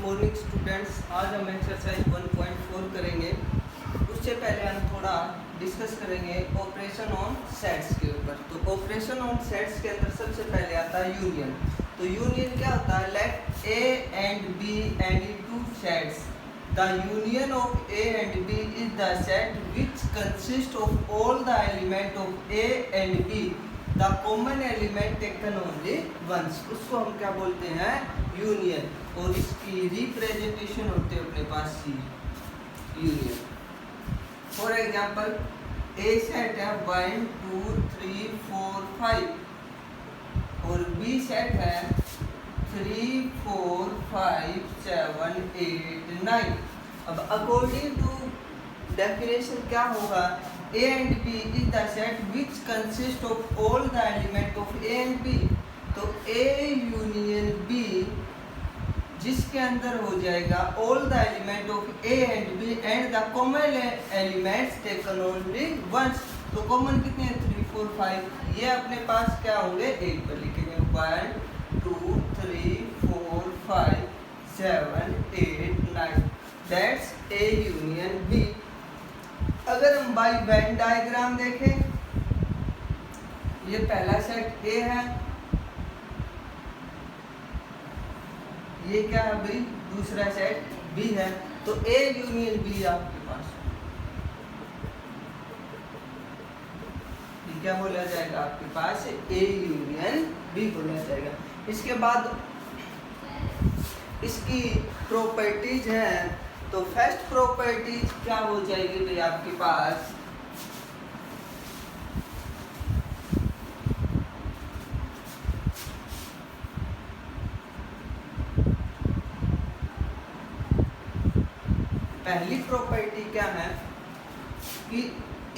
Morning students. आज हम exercise 1.4 करेंगे। उससे पहले हम थोड़ा डिस्कस करेंगे ऑपरेशन ऑन सेट्स के ऊपर। तो ऑपरेशन ऑन सेट्स के अंदर सबसे पहले आता है यूनियन। तो यूनियन क्या होता है? Let A and B and two sets, the union of A and B is the set which consist of all the element of A and B, the common element taken only once. उसको हम क्या बोलते हैं? Union. और इसकी representation होते हैं अपने पास see, union. For example a set है 1 2 3 4 5 और बी सेट है 3 4 5 7 8 9। अब अकॉर्डिंग टू डेफिनेशन क्या होगा? A and B is the set which consists of all the element of A and B। तो A यूनियन B जिसके अंदर हो जाएगा all the element of A and B and the common elements taken only once। तो common कितने हैं? 3 4 5। ये अपने पास क्या होंगे? एक पर लिखेंगे 1 2 3 4 5 7 8 9। That's A union B। अगर हम बाई वेन डायग्राम देखें, ये पहला सेट ए है, ये क्या है भाई? दूसरा सेट बी है। तो ए यूनियन बी आपके पास ये क्या बोला जाएगा? आपके पास ए यूनियन बी बोला जाएगा। इसके बाद इसकी प्रॉपर्टीज हैं। तो फर्स्ट प्रॉपर्टीज क्या हो जाएगी भाई आपके पास? पहली प्रॉपर्टी क्या है कि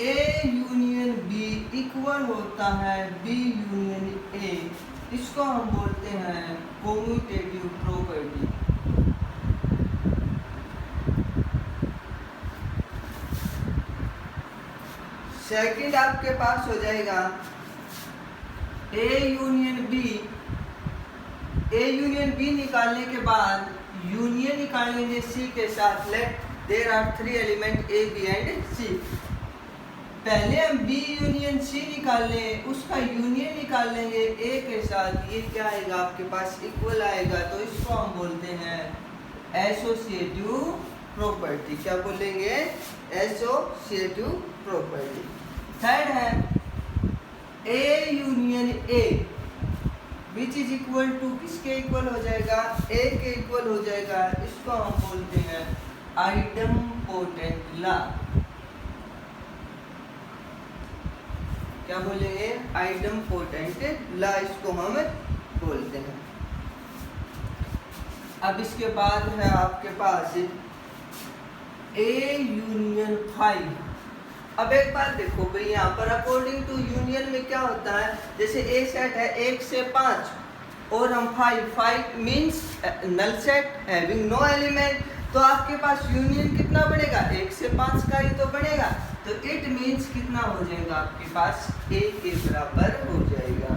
A यूनियन B इक्वल होता है B यूनियन A। इसको हम बोलते हैं कम्यूटेटिव प्रॉपर्टी। सेकंड आपके पास हो जाएगा A union B। A union B निकालने के बाद यूनियन निकालेंगे C के साथ। Let there are 3 element A B and C। पहले हम B यूनियन C निकाल लें, उसका यूनियन निकाल लेंगे A के साथ। ये क्या आएगा आपके पास? इक्वल आएगा। तो इसको हम बोलते हैं एसोसिएटिव प्रॉपर्टी। क्या बोलेंगे? Associative property. थर्ड है A union A which is equal to किसके इक्वल हो जाएगा? A के इक्वल हो जाएगा। इसको हम बोलते हैं आइडम्पोटेंट लॉ। क्या बोलेंगे? आइडम्पोटेंट लॉ इसको हम बोलते हैं। अब इसके बाद है आपके पास A यूनियन 5। अब एक बात देखो भाई, यहाँ पर अकॉर्डिंग टू यूनियन में क्या होता है? जैसे ए सेट है 1 से 5 और हम 5 means null set having no element. तो आपके पास यूनियन कितना बनेगा? 1 से 5 का ही तो बनेगा। तो इट मीन्स कितना हो जाएगा आपके पास? A के बराबर हो जाएगा।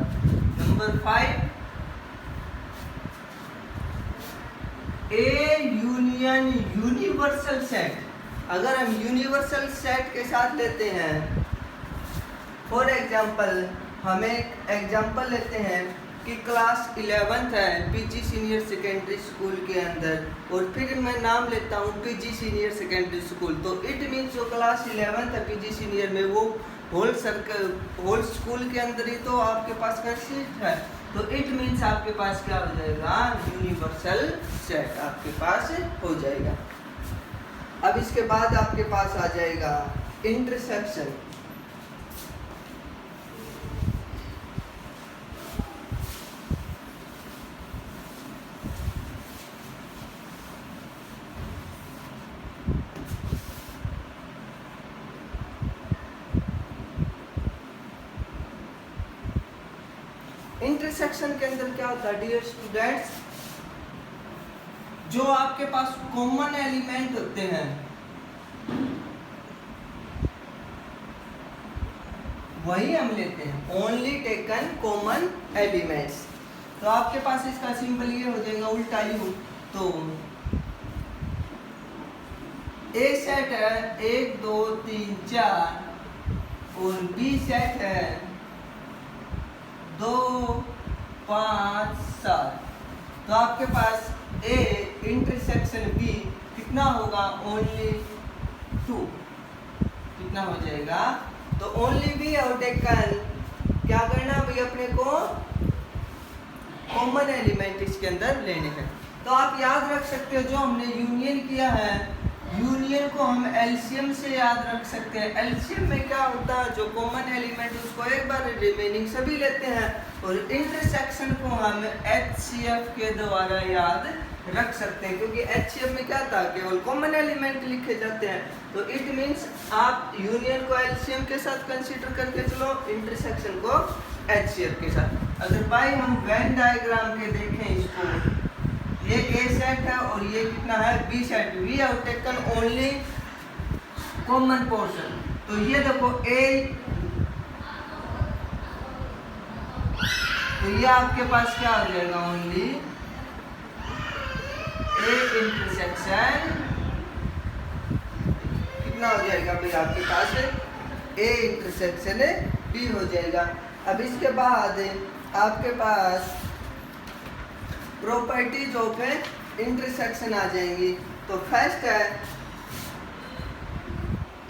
Number 5 A union universal set. अगर हम यूनिवर्सल सेट के साथ लेते हैं, फॉर एग्जांपल हम एक एग्जांपल लेते हैं कि क्लास 11th है पीजी सीनियर सेकेंडरी स्कूल के अंदर, और फिर मैं नाम लेता हूँ पीजी सीनियर सेकेंडरी स्कूल। तो इट मीन्स जो क्लास 11th है पीजी सीनियर में, वो होल स्कूल के अंदर ही तो आपके पास कंसिस्ट है। तो इट मीन्स आपके पास क्या हो जाएगा? यूनिवर्सल सेट आपके पास हो जाएगा। अब इसके बाद आपके पास आ जाएगा इंटरसेक्शन। इंटरसेक्शन के अंदर क्या होता है डियर स्टूडेंट्स? जो आपके पास कॉमन एलिमेंट होते हैं वही हम लेते हैं। Only taken common elements. तो आपके पास इसका सिंबल ये हो जाएगा उल्टा यू। तो ए सेट है 1 2 3 4 और बी सेट है 2 5 7। तो आपके पास ए इंटरसेक्शन बी कितना होगा? ओनली 2। कितना हो जाएगा? तो ओनली बी और टेकन क्या करना भाई, अपने को कॉमन एलिमेंट इसके अंदर लेने हैं। तो आप याद रख सकते हो जो हमने यूनियन किया है, यूनियन को हम एलसीएम से याद रख सकते हैं। एलसीएम में क्या होता है, जो कॉमन एलिमेंट उसको एक बार रिमेनिंग सभी लेते हैं और इंटरसेक्शन को हम एचसीएफ के द्वारा याद रख सकते हैं, क्योंकि एचसीएफ में क्या था, केवल कॉमन एलिमेंट लिखे जाते हैं। तो इट मींस आप यूनियन को एलसीएम के साथ कंसीडर करके चलो, इंटरसेक्शन को एचसीएफ के साथ। अगर भाई हम वेन डायग्राम के देखें इसको, ये ए सेट है और ये कितना है? B set. We have taken only common portion. तो ये देखो ए, तो ये आपके पास क्या हो जाएगा? ओनली ए इंटरसेक्शन कितना हो जाएगा भाई आपके पास? ए इंटरसेक्शन बी हो जाएगा। अब इसके बाद आपके पास प्रॉपर्टीज ऑफ इंटरसेक्शन आ जाएंगी। तो फर्स्ट है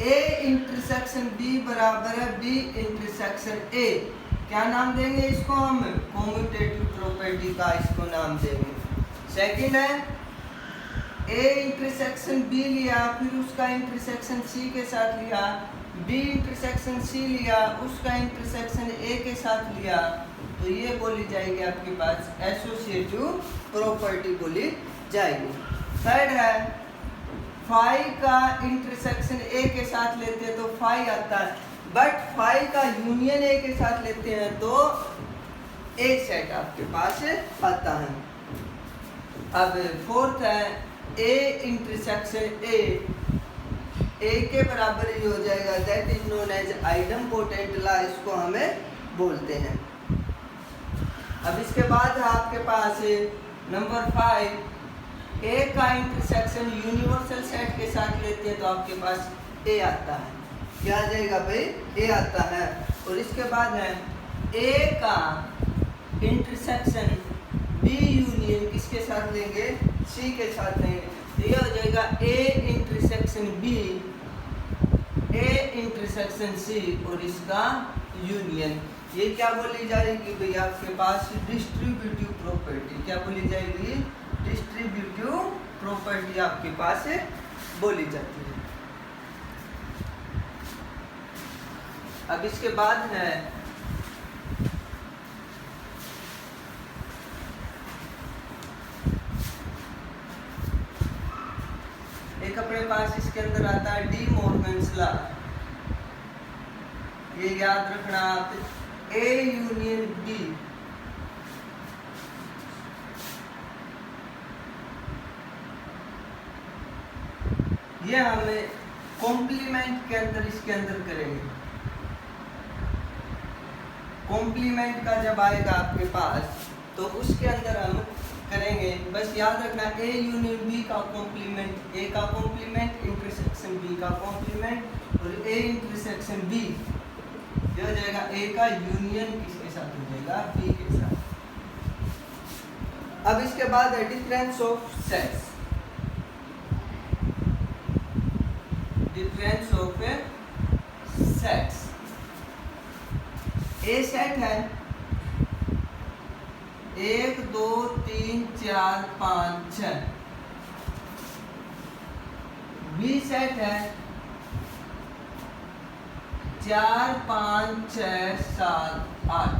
ए इंटरसेक्शन बी बराबर है बी इंटरसेक्शन ए। क्या नाम देंगे इसको? हम कॉम्यूटेटिव प्रॉपर्टी का इसको नाम देंगे। सेकंड है ए इंटरसेक्शन बी लिया, फिर उसका इंटरसेक्शन सी के साथ लिया, बी इंटरसेक्शन सी लिया, उसका इंटरसेक्शन ए के साथ लिया, तो ये बोली जाएगी आपके पास एसोसिएटिव प्रॉपर्टी बोली जाएगी। थर्ड है फाई का इंटरसेक्शन ए के साथ लेते हैं तो फाई आता है, बट फाई का यूनियन ए के साथ लेते हैं तो ए सेट आपके पास आता है। अब फोर्थ है ए इंटरसेक्शन ए के बराबर ही हो जाएगा, that is known as idempotent law, इसको हमें बोलते हैं। अब इसके बाद आपके पास नंबर 5 ए का इंटरसेक्शन यूनिवर्सल सेट के साथ लेते हैं तो आपके पास ए आता है। क्या आ जाएगा भाई? ए आता है। और इसके बाद है ए का इंटरसेक्शन बी यूनियन किसके साथ लेंगे? सी के साथ लेंगे, तो ये हो जाएगा A intersection B, A intersection C और इसका यूनियन। ये क्या बोली जाएगी भाई आपके पास? Distributive property. क्या बोली जाएगी? डिस्ट्रीब्यूटिव प्रॉपर्टी आपके पास बोली जाती है। अब इसके बाद है एक अपने पास इसके अंदर आता है डी मॉर्गन्स लॉ। ये याद रखना आप, ए यूनियन बी ये हमें कॉम्प्लीमेंट के अंदर इसके अंदर करेंगे। कॉम्प्लीमेंट का जब आएगा आपके पास तो उसके अंदर हम करेंगे, बस याद रखना ए यूनियन बी का कॉम्प्लीमेंट, ए का कॉम्प्लीमेंट इंटरसेक्शन बी का कॉम्प्लीमेंट और ए इंटरसेक्शन बी ये हो जाएगा ए का यूनियन किसके साथ हो जाएगा? बी के साथ। अब इसके बाद है difference of sets. Difference of sets. A set है 1 2 3 4 5 6। बी सेट है 4 5 6 7 8।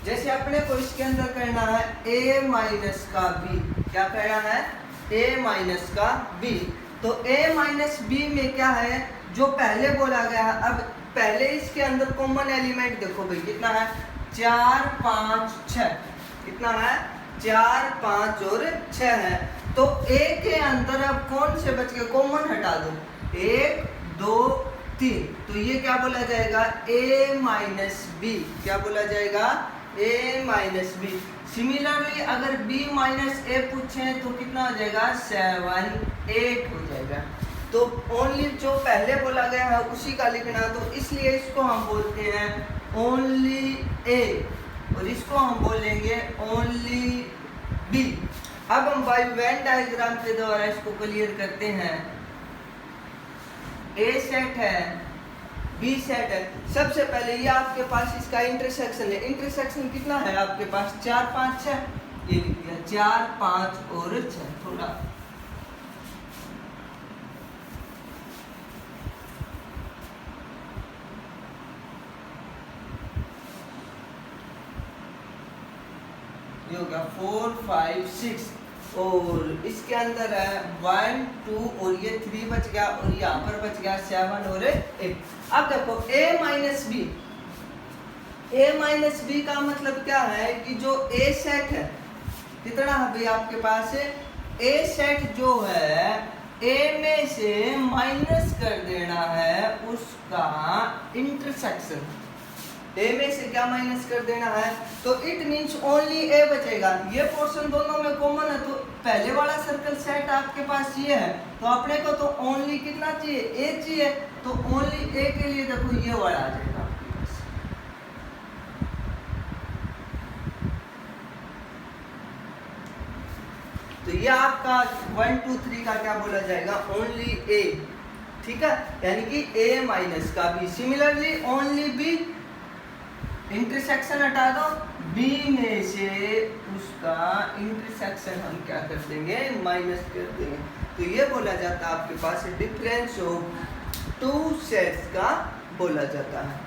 जैसे अपने को इसके अंदर करना है a माइनस का b। क्या करना है? a माइनस का b। तो a माइनस b में क्या है जो पहले बोला गया है। अब पहले इसके अंदर कॉमन एलिमेंट देखो भाई कितना है? 4 5 6। कितना है? 4 5 और 6 है। तो a के अंदर अब कौन से बच गए? कॉमन हटा दो। 1 2 3, तो ये क्या बोला जाएगा a माइनस बी, क्या बोला जाएगा a माइनस बी। सिमिलरली अगर b माइनस a पूछे तो कितना हो जाएगा 7 8 हो जाएगा। तो ओनली जो पहले बोला गया है उसी का लिखना, तो इसलिए इसको हम बोलते हैं ओनली a और इसको हम बोलेंगे ओनली b। अब हम बाय वेन डायग्राम के द्वारा इसको क्लियर करते हैं। a सेट है, b सेट है। सबसे पहले ये आपके पास इसका इंटरसेक्शन है। इंटरसेक्शन कितना है आपके पास 4 5 6, ये लिख दिया 4 5 और 6। थोड़ा ये होगा 4 5 6 और इसके अंदर है 1 2 और ये 3 बच गया और यहाँ पर बच गया 7 और 8। अब देखो a minus B, a minus B का मतलब क्या है कि जो a सेट है कितना है भाई आपके पास है a सेट जो है a में से माइनस कर देना है उसका इंटरसेक्शन। a में से क्या माइनस कर देना है, तो इट मींस ओनली a बचेगा। ये पोर्शन दोनों में कॉमन है, तो पहले वाला सर्कल सेट आपके पास ये है, तो अपने को तो ओनली कितना चाहिए a चाहिए, तो ओनली a के लिए देखो ये वाला आ जाएगा आपके पास। तो ये आपका 1 2 3 का क्या बोला जाएगा ओनली a, ठीक है, यानी कि a माइनस का b। Similarly only b, intersection हटा दो, b में से उसका इंटरसेक्शन हम क्या कर देंगे माइनस कर देंगे। तो ये बोला जाता है आपके पास डिफरेंस ऑफ टू सेट्स का बोला जाता है।